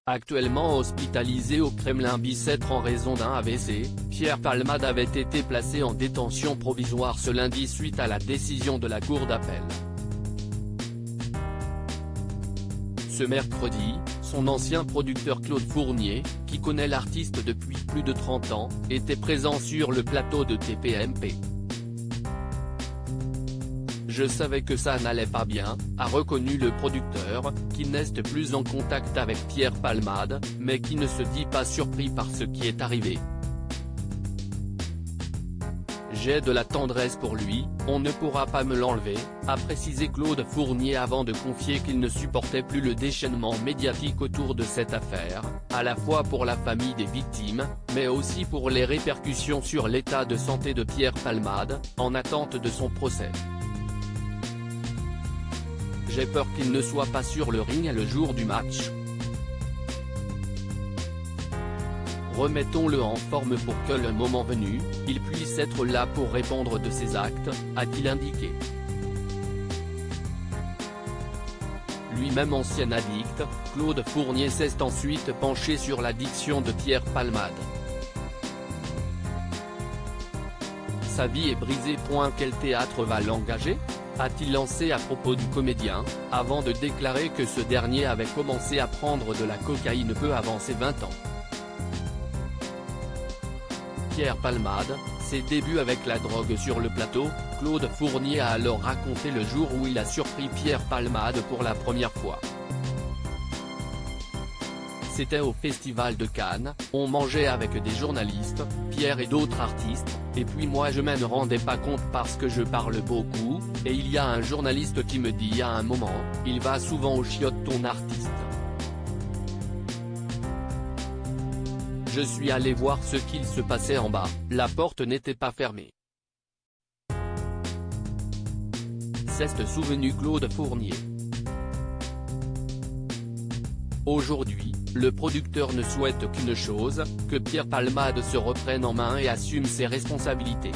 Actuellement hospitalisé au Kremlin Bicêtre en raison d'un AVC, Pierre Palmade avait été placé en détention provisoire ce lundi suite à la décision de la Cour d'appel. Ce mercredi, son ancien producteur Claude Fournier, qui connaît l'artiste depuis plus de 30 ans, était présent sur le plateau de TPMP. Je savais que ça n'allait pas bien, a reconnu le producteur, qui n'est plus en contact avec Pierre Palmade, mais qui ne se dit pas surpris par ce qui est arrivé. J'ai de la tendresse pour lui, on ne pourra pas me l'enlever, a précisé Claude Fournier avant de confier qu'il ne supportait plus le déchaînement médiatique autour de cette affaire, à la fois pour la famille des victimes, mais aussi pour les répercussions sur l'état de santé de Pierre Palmade, en attente de son procès. J'ai peur qu'il ne soit pas sur le ring le jour du match. Remettons-le en forme pour que le moment venu, il puisse être là pour répondre de ses actes, a-t-il indiqué. Lui-même ancien addict, Claude Fournier s'est ensuite penché sur l'addiction de Pierre Palmade. Sa vie est brisée. Quel théâtre va l'engager ? A-t-il lancé à propos du comédien, avant de déclarer que ce dernier avait commencé à prendre de la cocaïne peu avant ses 20 ans. Pierre Palmade, ses débuts avec la drogue sur le plateau, Claude Fournier a alors raconté le jour où il a surpris Pierre Palmade pour la première fois. C'était au Festival de Cannes, on mangeait avec des journalistes, Pierre et d'autres artistes, et puis moi je m'en rendais pas compte parce que je parle beaucoup, et il y a un journaliste qui me dit à un moment, il va souvent aux chiottes ton artiste. Je suis allé voir ce qu'il se passait en bas, la porte n'était pas fermée. S'est souvenu Claude Fournier. Aujourd'hui, le producteur ne souhaite qu'une chose, que Pierre Palmade se reprenne en main et assume ses responsabilités.